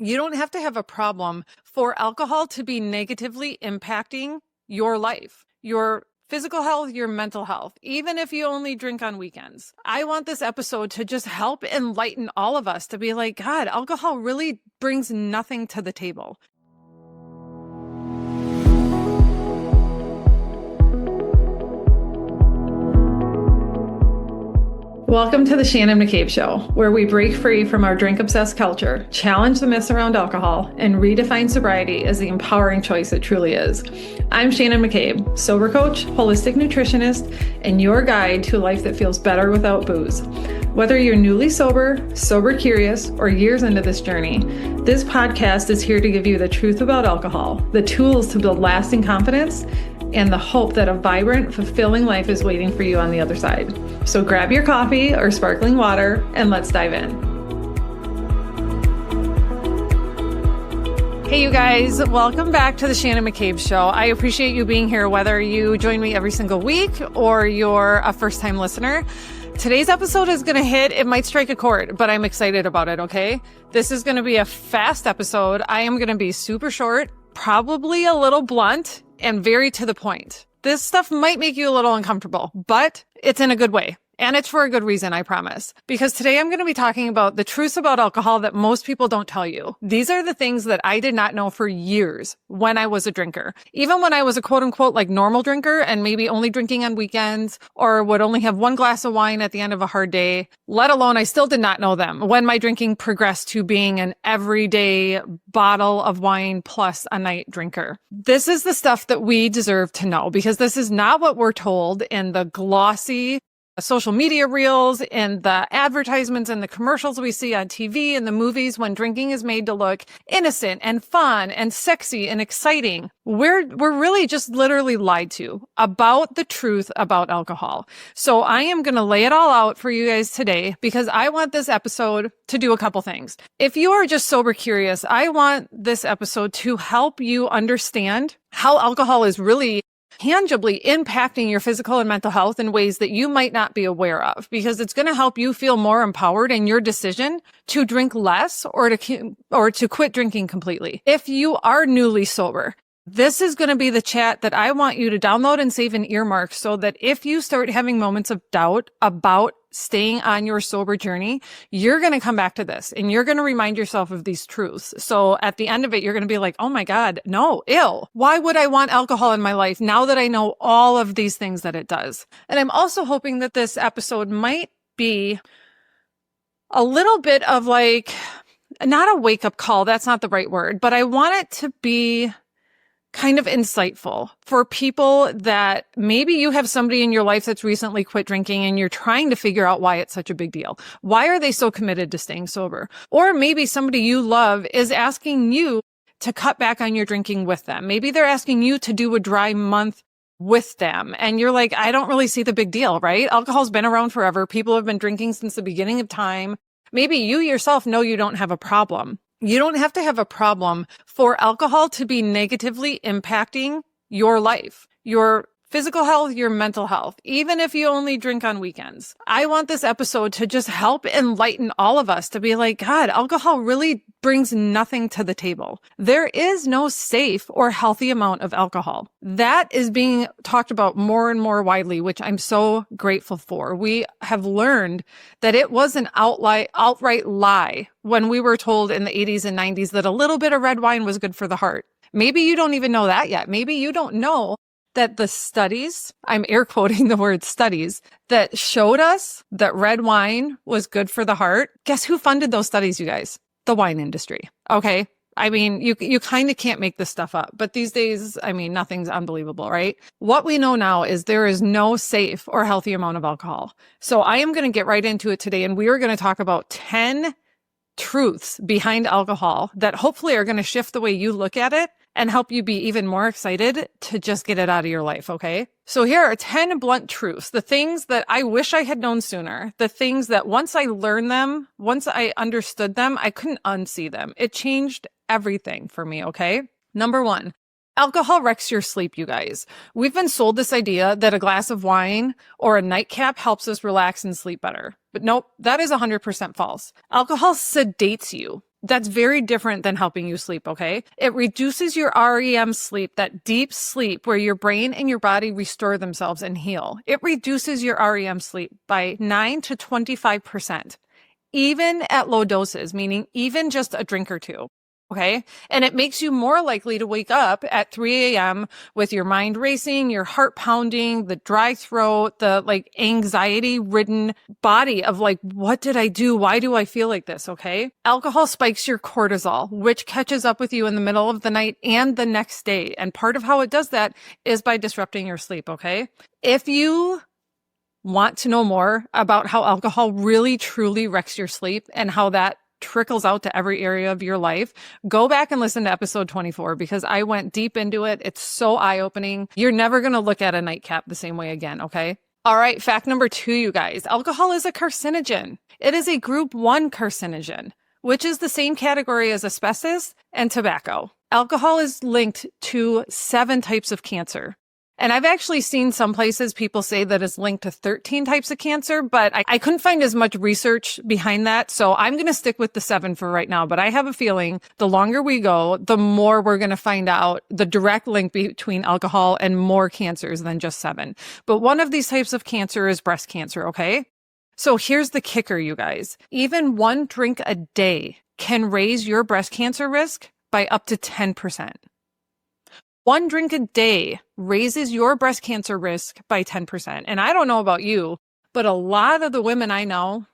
You don't have to have a problem for alcohol to be negatively impacting your life, your physical health, your mental health, even if you only drink on weekends. I want this episode to just help enlighten all of us to be like, God, alcohol really brings nothing to the table. Welcome to the Shannon McCabe Show, where we break free from our drink-obsessed culture, challenge the myths around alcohol, and redefine sobriety as the empowering choice it truly is. I'm Shannon McCabe, sober coach, holistic nutritionist, and your guide to a life that feels better without booze. Whether you're newly sober, sober curious, or years into this journey, this podcast is here to give you the truth about alcohol, the tools to build lasting confidence, and the hope that a vibrant, fulfilling life is waiting for you on the other side. So grab your coffee or sparkling water and let's dive in. Hey, you guys, welcome back to the Shannon McCabe Show. I appreciate you being here, whether you join me every single week or you're a first-time listener. Today's episode is going to hit, it might strike a chord, but I'm excited about it, okay? This is going to be a fast episode. I am going to be super short, probably a little blunt, and very to the point. This stuff might make you a little uncomfortable, but it's in a good way. And it's for a good reason, I promise. Because today I'm going to be talking about the truths about alcohol that most people don't tell you. These are the things that I did not know for years when I was a drinker. Even when I was a quote unquote like normal drinker and maybe only drinking on weekends or would only have one glass of wine at the end of a hard day, let alone I still did not know them when my drinking progressed to being an everyday bottle of wine plus a night drinker. This is the stuff that we deserve to know because this is not what we're told in the glossy social media reels and the advertisements and the commercials we see on TV and the movies when drinking is made to look innocent and fun and sexy and exciting. We're really just literally lied to about the truth about alcohol. So I am going to lay it all out for you guys today because I want this episode to do a couple things. If you are just sober curious, I want this episode to help you understand how alcohol is really tangibly impacting your physical and mental health in ways that you might not be aware of, because it's going to help you feel more empowered in your decision to drink less or to quit drinking completely. If you are newly sober, this is going to be the chat that I want you to download and save an earmark so that if you start having moments of doubt about staying on your sober journey, you're going to come back to this and you're going to remind yourself of these truths. So at the end of it, you're going to be like, oh my God, no, ill. Why would I want alcohol in my life now that I know all of these things that it does? And I'm also hoping that this episode might be a little bit of like, not a wake-up call, that's not the right word, but I want it to be kind of insightful for people that maybe you have somebody in your life that's recently quit drinking and you're trying to figure out why it's such a big deal. Why are they so committed to staying sober? Or maybe somebody you love is asking you to cut back on your drinking with them. Maybe they're asking you to do a dry month with them. And you're like, I don't really see the big deal, right? Alcohol's been around forever. People have been drinking since the beginning of time. Maybe you yourself know you don't have a problem. You don't have to have a problem for alcohol to be negatively impacting your life, your physical health, your mental health, even if you only drink on weekends. I want this episode to just help enlighten all of us to be like, God, alcohol really brings nothing to the table. There is no safe or healthy amount of alcohol. That is being talked about more and more widely, which I'm so grateful for. We have learned that it was an outright lie when we were told in the 80s and 90s that a little bit of red wine was good for the heart. Maybe you don't even know that yet. Maybe you don't know that the studies, I'm air quoting the word studies, that showed us that red wine was good for the heart. Guess who funded those studies, you guys? The wine industry. Okay. I mean, you kind of can't make this stuff up, but these days, I mean, nothing's unbelievable, right? What we know now is there is no safe or healthy amount of alcohol. So I am going to get right into it today, and we are going to talk about 10 truths behind alcohol that hopefully are going to shift the way you look at it and help you be even more excited to just get it out of your life, okay? So here are 10 blunt truths, the things that I wish I had known sooner, the things that once I learned them, once I understood them, I couldn't unsee them. It changed everything for me, okay? Number 1, alcohol wrecks your sleep, you guys. We've been sold this idea that a glass of wine or a nightcap helps us relax and sleep better. But nope, that is 100% false. Alcohol sedates you. That's very different than helping you sleep, okay? It reduces your REM sleep, that deep sleep where your brain and your body restore themselves and heal. It reduces your REM sleep by 9 to 25%, even at low doses, meaning even just a drink or two. Okay. And it makes you more likely to wake up at 3 a.m. with your mind racing, your heart pounding, the dry throat, the like anxiety ridden body of like, what did I do? Why do I feel like this? Okay. Alcohol spikes your cortisol, which catches up with you in the middle of the night and the next day. And part of how it does that is by disrupting your sleep. Okay. If you want to know more about how alcohol really truly wrecks your sleep and how that trickles out to every area of your life, go back and listen to episode 24 because I went deep into it. It's so eye-opening. You're never going to look at a nightcap the same way again, okay? All right, fact number 2, you guys. Alcohol is a carcinogen. It is a group 1 carcinogen, which is the same category as asbestos and tobacco. Alcohol is linked to 7 types of cancer. And I've actually seen some places people say that it's linked to 13 types of cancer, but I couldn't find as much research behind that. So I'm going to stick with the 7 for right now. But I have a feeling the longer we go, the more we're going to find out the direct link between alcohol and more cancers than just 7. But one of these types of cancer is breast cancer, okay? So here's the kicker, you guys. Even 1 drink a day can raise your breast cancer risk by up to 10%. 1 drink a day raises your breast cancer risk by 10%. And I don't know about you, but a lot of the women I know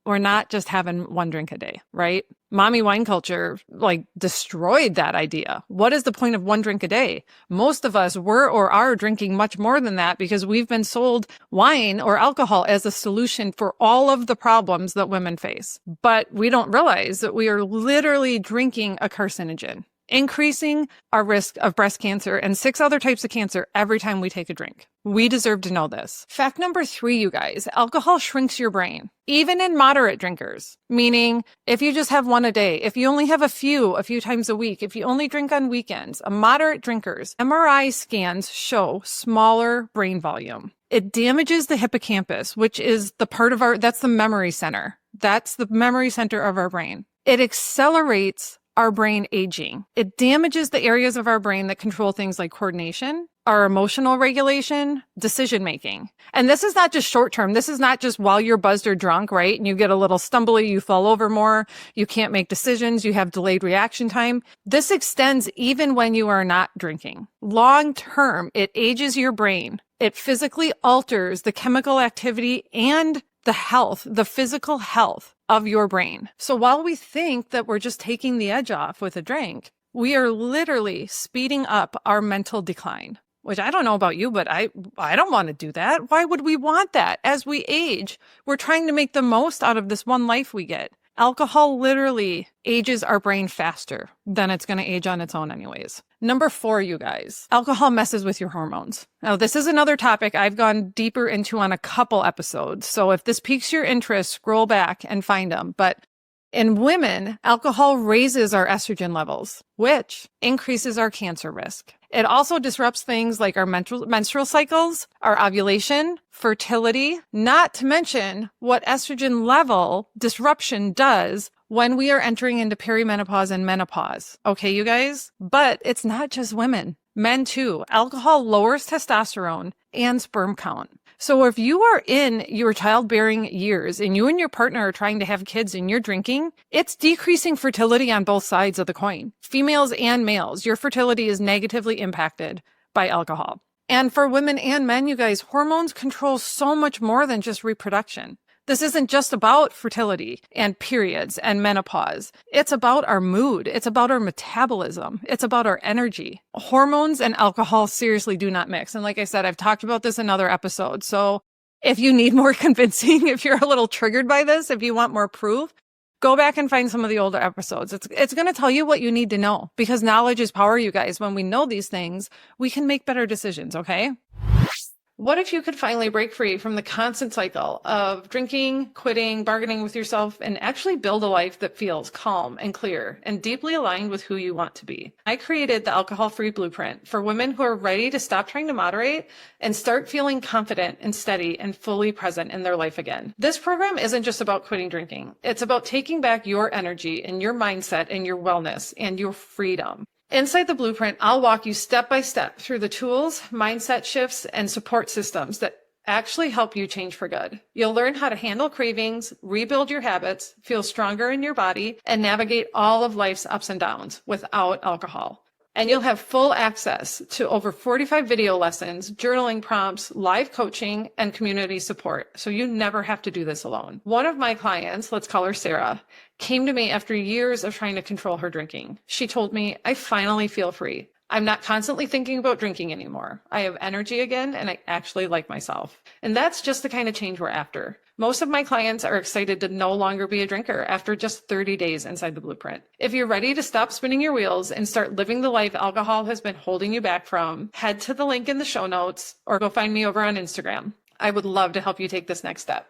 were not just having 1 drink a day, right? Mommy wine culture like destroyed that idea. What is the point of 1 drink a day? Most of us were or are drinking much more than that because we've been sold wine or alcohol as a solution for all of the problems that women face. But we don't realize that we are literally drinking a carcinogen, increasing our risk of breast cancer and 6 other types of cancer every time we take a drink. We deserve to know this. Fact number 3, you guys, alcohol shrinks your brain, even in moderate drinkers, meaning if you just have 1 a day, if you only have a few times a week, if you only drink on weekends, moderate drinkers, MRI scans show smaller brain volume. It damages the hippocampus, which is the part of that's the memory center. That's the memory center of our brain. It accelerates our brain aging. It damages the areas of our brain that control things like coordination, our emotional regulation, decision making. And this is not just short term. This is not just while you're buzzed or drunk, right? And you get a little stumbly, you fall over more, you can't make decisions, you have delayed reaction time. This extends even when you are not drinking. Long term, it ages your brain. It physically alters the chemical activity and the health, the physical health of your brain. So while we think that we're just taking the edge off with a drink, we are literally speeding up our mental decline, which I don't know about you, but I don't want to do that. Why would we want that? As we age, we're trying to make the most out of this one life we get. Alcohol literally ages our brain faster than it's going to age on its own anyways. Number 4, you guys, alcohol messes with your hormones. Now, this is another topic I've gone deeper into on a couple episodes. So if this piques your interest, scroll back and find them. But in women, alcohol raises our estrogen levels, which increases our cancer risk. It also disrupts things like our menstrual cycles, our ovulation, fertility, not to mention what estrogen level disruption does when we are entering into perimenopause and menopause. Okay, you guys? But it's not just women. Men too. Alcohol lowers testosterone and sperm count. So if you are in your childbearing years and you and your partner are trying to have kids and you're drinking, it's decreasing fertility on both sides of the coin. Females and males, your fertility is negatively impacted by alcohol. And for women and men, you guys, hormones control so much more than just reproduction. This isn't just about fertility and periods and menopause. It's about our mood. It's about our metabolism. It's about our energy. Hormones and alcohol seriously do not mix. And like I said, I've talked about this in other episodes. So if you need more convincing, if you're a little triggered by this, if you want more proof, go back and find some of the older episodes. It's going to tell you what you need to know because knowledge is power, you guys. When we know these things, we can make better decisions, okay? What if you could finally break free from the constant cycle of drinking, quitting, bargaining with yourself, and actually build a life that feels calm and clear and deeply aligned with who you want to be? I created the Alcohol-Free Blueprint for women who are ready to stop trying to moderate and start feeling confident and steady and fully present in their life again. This program isn't just about quitting drinking. It's about taking back your energy and your mindset and your wellness and your freedom. Inside the blueprint, I'll walk you step by step through the tools, mindset shifts, and support systems that actually help you change for good. You'll learn how to handle cravings, rebuild your habits, feel stronger in your body, and navigate all of life's ups and downs without alcohol. And you'll have full access to over 45 video lessons, journaling prompts, live coaching, and community support. So you never have to do this alone. One of my clients, let's call her Sarah, came to me after years of trying to control her drinking. She told me, I finally feel free. I'm not constantly thinking about drinking anymore. I have energy again, and I actually like myself. And that's just the kind of change we're after. Most of my clients are excited to no longer be a drinker after just 30 days inside the blueprint. If you're ready to stop spinning your wheels and start living the life alcohol has been holding you back from, head to the link in the show notes or go find me over on Instagram. I would love to help you take this next step.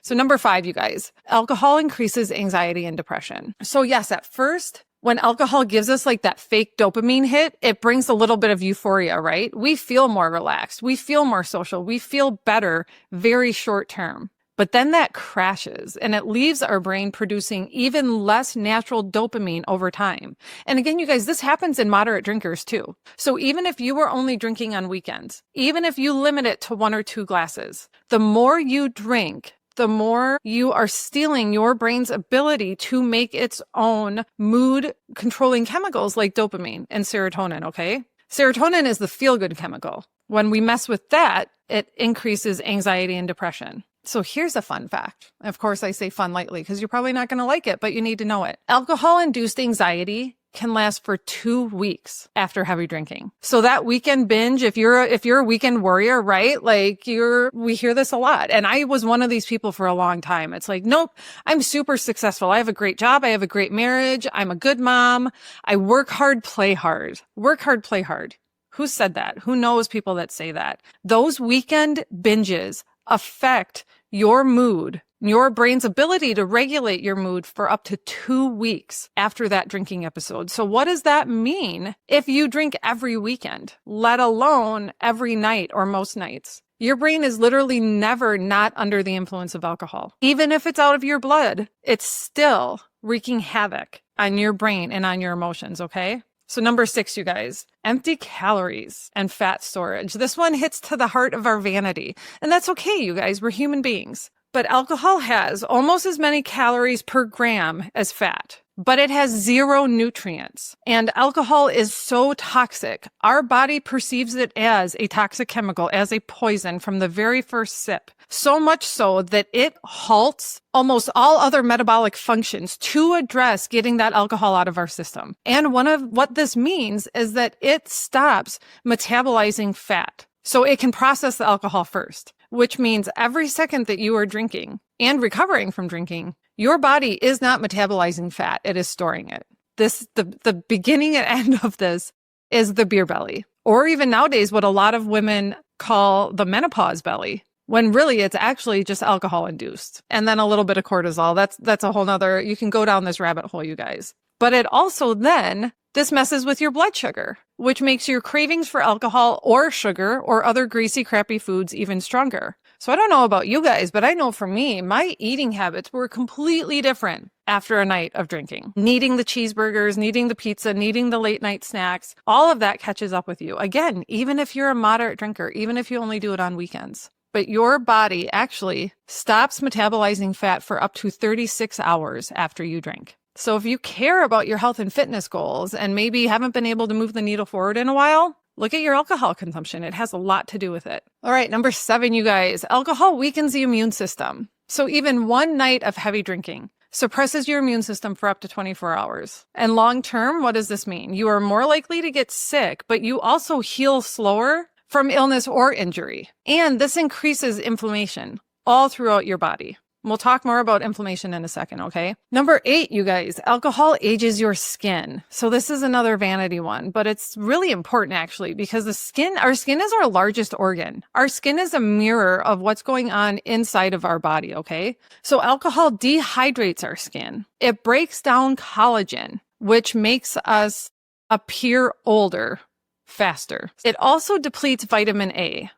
So number 5, you guys, alcohol increases anxiety and depression. So yes, at first, when alcohol gives us like that fake dopamine hit, it brings a little bit of euphoria, right? We feel more relaxed. We feel more social. We feel better very short term. But then that crashes and it leaves our brain producing even less natural dopamine over time. And again, you guys, this happens in moderate drinkers too. So even if you were only drinking on weekends, even if you limit it to 1 or 2 glasses, the more you drink, the more you are stealing your brain's ability to make its own mood controlling chemicals like dopamine and serotonin, okay? Serotonin is the feel-good chemical. When we mess with that, it increases anxiety and depression. So here's a fun fact. Of course, I say fun lightly because you're probably not going to like it, but you need to know it. Alcohol-induced anxiety can last for 2 weeks after heavy drinking. So that weekend binge, if you're a weekend warrior, right? Like we hear this a lot. And I was one of these people for a long time. It's like, nope, I'm super successful. I have a great job. I have a great marriage. I'm a good mom. I work hard, play hard. Work hard, play hard. Who said that? Who knows people that say that? Those weekend binges affect your mood, your brain's ability to regulate your mood for up to 2 weeks after that drinking episode. So what does that mean if you drink every weekend, let alone every night or most nights? Your brain is literally never not under the influence of alcohol. Even if it's out of your blood, it's still wreaking havoc on your brain and on your emotions, okay? So number 6, you guys, empty calories and fat storage. This one hits to the heart of our vanity. And that's okay, you guys. We're human beings. But alcohol has almost as many calories per gram as fat, but it has 0 nutrients. And alcohol is so toxic. Our body perceives it as a toxic chemical, as a poison from the very first sip. So much so that it halts almost all other metabolic functions to address getting that alcohol out of our system. And one of what this means is that it stops metabolizing fat. So it can process the alcohol first, which means every second that you are drinking and recovering from drinking, your body is not metabolizing fat. It is storing it. The beginning and end of this is the beer belly, or even nowadays what a lot of women call the menopause belly, when really it's actually just alcohol induced. And then a little bit of cortisol. That's a whole nother, you can go down this rabbit hole, you guys. But it also then, this messes with your blood sugar, which makes your cravings for alcohol or sugar or other greasy, crappy foods even stronger. So I don't know about you guys, but I know for me, my eating habits were completely different after a night of drinking. Needing the cheeseburgers, needing the pizza, needing the late night snacks, all of that catches up with you. Again, even if you're a moderate drinker, even if you only do it on weekends. But your body actually stops metabolizing fat for up to 36 hours after you drink. So if you care about your health and fitness goals and maybe haven't been able to move the needle forward in a while, look at your alcohol consumption. It has a lot to do with it. All right, number 7, you guys, alcohol weakens the immune system. So even one night of heavy drinking suppresses your immune system for up to 24 hours. And long term, what does this mean? You are more likely to get sick, but you also heal slower from illness or injury. And this increases inflammation all throughout your body. We'll talk more about inflammation in a second, okay? Number 8, you guys, alcohol ages your skin. So this is another vanity one, but it's really important actually because our skin is our largest organ. Our skin is a mirror of what's going on inside of our body, okay? So alcohol dehydrates our skin. It breaks down collagen, which makes us appear older faster. It also depletes vitamin A.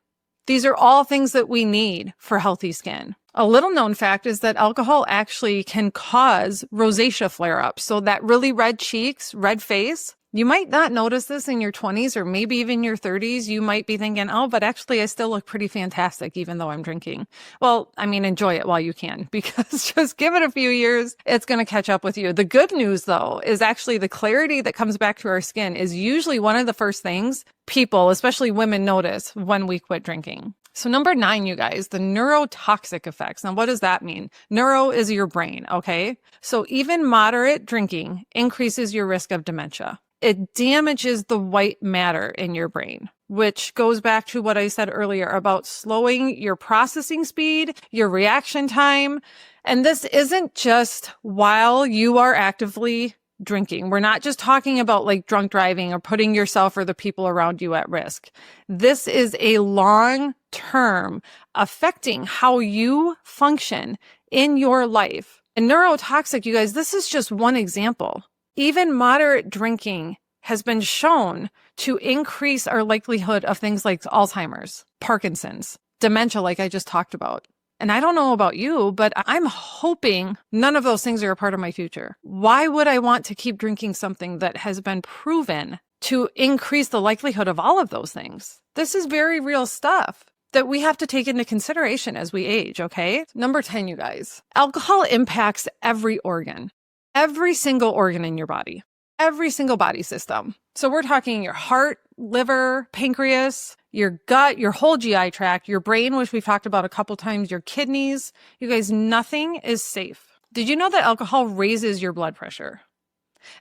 These are all things that we need for healthy skin. A little known fact is that alcohol actually can cause rosacea flare-ups. So that really red cheeks, red face, you might not notice this in your 20s or maybe even your 30s. You might be thinking, oh, but actually I still look pretty fantastic even though I'm drinking. Well, I mean, enjoy it while you can because just give it a few years. It's going to catch up with you. The good news though is actually the clarity that comes back to our skin is usually one of the first things people, especially women, notice when we quit drinking. So number 9, you guys, the neurotoxic effects. Now, what does that mean? Neuro is your brain, okay? So even moderate drinking increases your risk of dementia. It damages the white matter in your brain, which goes back to what I said earlier about slowing your processing speed, your reaction time. And this isn't just while you are actively drinking. We're not just talking about like drunk driving or putting yourself or the people around you at risk. This is a long term affecting how you function in your life. And neurotoxic, you guys, this is just one example. Even moderate drinking has been shown to increase our likelihood of things like Alzheimer's, Parkinson's, dementia, like I just talked about. And I don't know about you, but I'm hoping none of those things are a part of my future. Why would I want to keep drinking something that has been proven to increase the likelihood of all of those things? This is very real stuff that we have to take into consideration as we age, okay? Number 10, you guys. Alcohol impacts every organ. Every single organ in your body, every single body system. So we're talking your heart, liver, pancreas, your gut, your whole GI tract, your brain, which we've talked about a couple times, your kidneys. You guys, nothing is safe. Did you know that alcohol raises your blood pressure?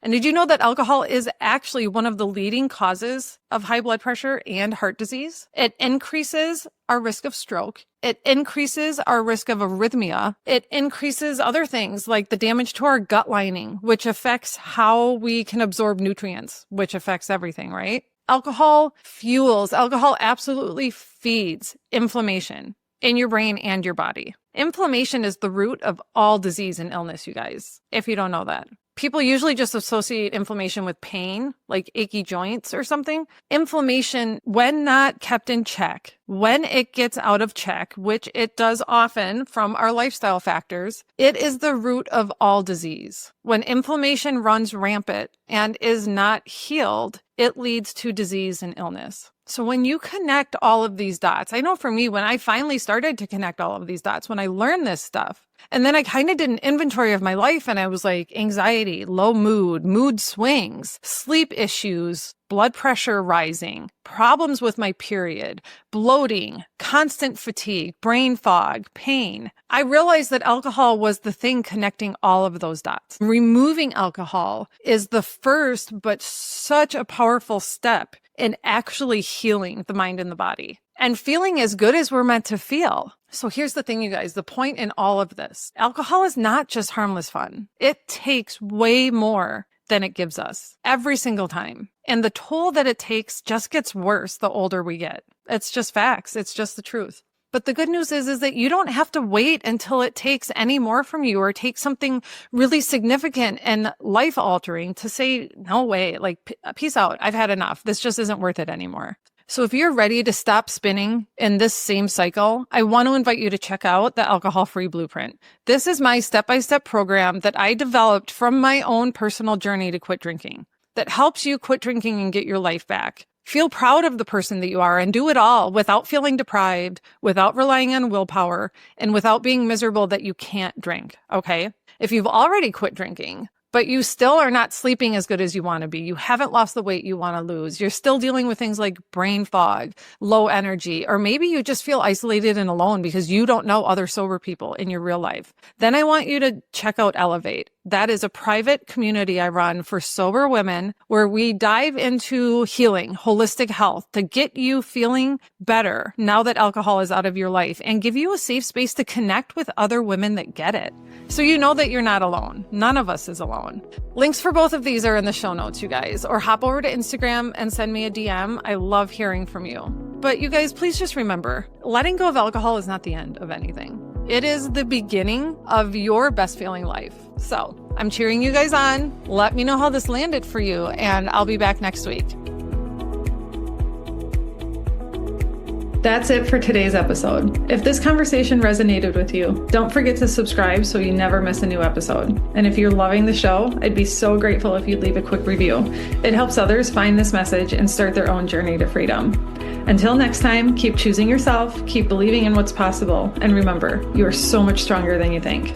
And did you know that alcohol is actually one of the leading causes of high blood pressure and heart disease? It increases our risk of stroke. It increases our risk of arrhythmia. It increases other things like the damage to our gut lining, which affects how we can absorb nutrients, which affects everything, right? Alcohol absolutely feeds inflammation in your brain and your body. Inflammation is the root of all disease and illness, you guys, if you don't know that. People usually just associate inflammation with pain, like achy joints or something. Inflammation, when not kept in check, when it gets out of check, which it does often from our lifestyle factors, it is the root of all disease. When inflammation runs rampant and is not healed, it leads to disease and illness. So when you connect all of these dots, I know for me, when I finally started to connect all of these dots, when I learned this stuff, and then I kind of did an inventory of my life and I was like anxiety, low mood swings, sleep issues, blood pressure rising, problems with my period, bloating, constant fatigue, brain fog, pain. I realized that alcohol was the thing connecting all of those dots. Removing alcohol is the first, but such a powerful step in actually healing the mind and the body and feeling as good as we're meant to feel. So here's the thing, you guys, the point in all of this, alcohol is not just harmless fun. It takes way more than it gives us every single time. And the toll that it takes just gets worse the older we get. It's just facts. It's just the truth. But the good news is that you don't have to wait until it takes any more from you or take something really significant and life altering to say, no way, like, peace out. I've had enough. This just isn't worth it anymore. So if you're ready to stop spinning in this same cycle, I want to invite you to check out the Alcohol-Free Blueprint. This is my step-by-step program that I developed from my own personal journey to quit drinking that helps you quit drinking and get your life back. Feel proud of the person that you are and do it all without feeling deprived, without relying on willpower, and without being miserable that you can't drink, okay? If you've already quit drinking, but you still are not sleeping as good as you want to be, you haven't lost the weight you want to lose, you're still dealing with things like brain fog, low energy, or maybe you just feel isolated and alone because you don't know other sober people in your real life, then I want you to check out Elevate. That is a private community I run for sober women where we dive into healing, holistic health to get you feeling better now that alcohol is out of your life and give you a safe space to connect with other women that get it. So you know that you're not alone. None of us is alone. Links for both of these are in the show notes, you guys, or hop over to Instagram and send me a DM. I love hearing from you. But you guys, please just remember, letting go of alcohol is not the end of anything. It is the beginning of your best feeling life. So I'm cheering you guys on. Let me know how this landed for you, and I'll be back next week. That's it for today's episode. If this conversation resonated with you, don't forget to subscribe so you never miss a new episode. And if you're loving the show, I'd be so grateful if you'd leave a quick review. It helps others find this message and start their own journey to freedom. Until next time, keep choosing yourself, keep believing in what's possible, and remember, you are so much stronger than you think.